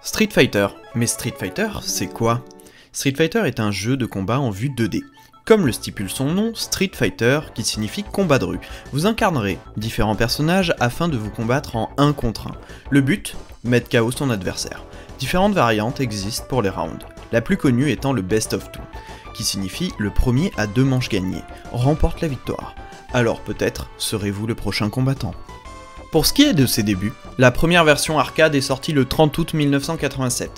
Street Fighter. Mais Street Fighter, c'est quoi? Street Fighter est un jeu de combat en vue 2D. Comme le stipule son nom, Street Fighter, qui signifie combat de rue. Vous incarnerez différents personnages afin de vous combattre en 1 contre 1. Le but, mettre KO son adversaire. Différentes variantes existent pour les rounds, la plus connue étant le Best of Two, qui signifie le premier à 2 manches gagnées, remporte la victoire. Alors peut-être serez-vous le prochain combattant. Pour ce qui est de ses débuts, la première version arcade est sortie le 30 août 1987.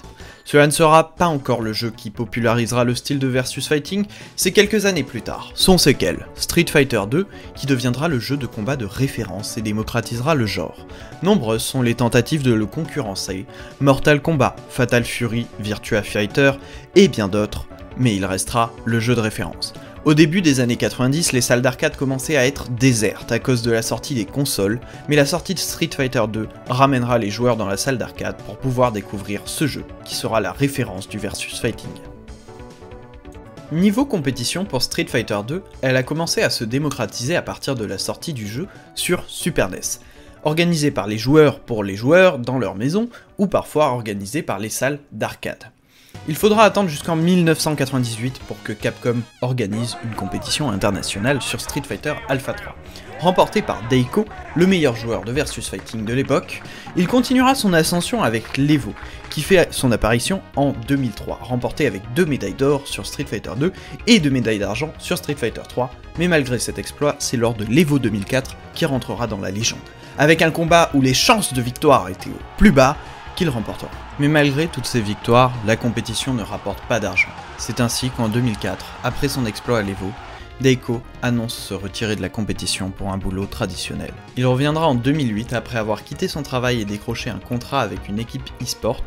Cela ne sera pas encore le jeu qui popularisera le style de versus fighting, c'est quelques années plus tard, son séquel, Street Fighter 2, qui deviendra le jeu de combat de référence et démocratisera le genre. Nombreuses sont les tentatives de le concurrencer, Mortal Kombat, Fatal Fury, Virtua Fighter et bien d'autres, mais il restera le jeu de référence. Au début des années 90, les salles d'arcade commençaient à être désertes à cause de la sortie des consoles, mais la sortie de Street Fighter 2 ramènera les joueurs dans la salle d'arcade pour pouvoir découvrir ce jeu, qui sera la référence du versus fighting. Niveau compétition pour Street Fighter 2, elle a commencé à se démocratiser à partir de la sortie du jeu sur Super NES, organisée par les joueurs pour les joueurs dans leur maison, ou parfois organisée par les salles d'arcade. Il faudra attendre jusqu'en 1998 pour que Capcom organise une compétition internationale sur Street Fighter Alpha 3. Remporté par Deiko, le meilleur joueur de versus fighting de l'époque, il continuera son ascension avec l'Evo, qui fait son apparition en 2003, remporté avec 2 médailles d'or sur Street Fighter 2 et 2 médailles d'argent sur Street Fighter 3, mais malgré cet exploit, c'est lors de l'Evo 2004 qui rentrera dans la légende, avec un combat où les chances de victoire étaient au plus bas, qu'il remportera. Mais malgré toutes ces victoires, la compétition ne rapporte pas d'argent. C'est ainsi qu'en 2004, après son exploit à l'Evo, Deiko annonce se retirer de la compétition pour un boulot traditionnel. Il reviendra en 2008 après avoir quitté son travail et décroché un contrat avec une équipe e-sport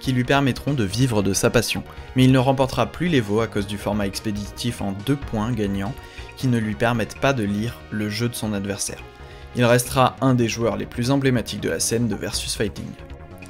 qui lui permettront de vivre de sa passion. Mais il ne remportera plus l'Evo à cause du format expéditif en 2 points gagnants qui ne lui permettent pas de lire le jeu de son adversaire. Il restera un des joueurs les plus emblématiques de la scène de versus fighting.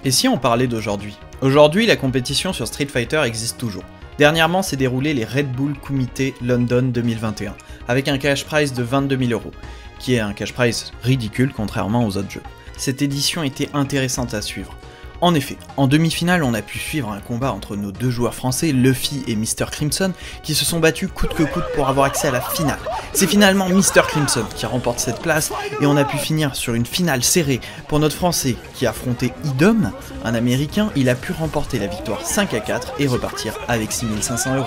Et si on parlait d'aujourd'hui? Aujourd'hui, la compétition sur Street Fighter existe toujours. Dernièrement s'est déroulé les Red Bull Kumite London 2021, avec un cash prize de 22 000 €, qui est un cash prize ridicule contrairement aux autres jeux. Cette édition était intéressante à suivre. En effet, en demi-finale, on a pu suivre un combat entre nos 2 joueurs français, Luffy et Mr. Crimson, qui se sont battus coûte que coûte pour avoir accès à la finale. C'est finalement Mr. Crimson qui remporte cette place, et on a pu finir sur une finale serrée. Pour notre français, qui affrontait Idom, un américain, il a pu remporter la victoire 5 à 4 et repartir avec 6 500 €.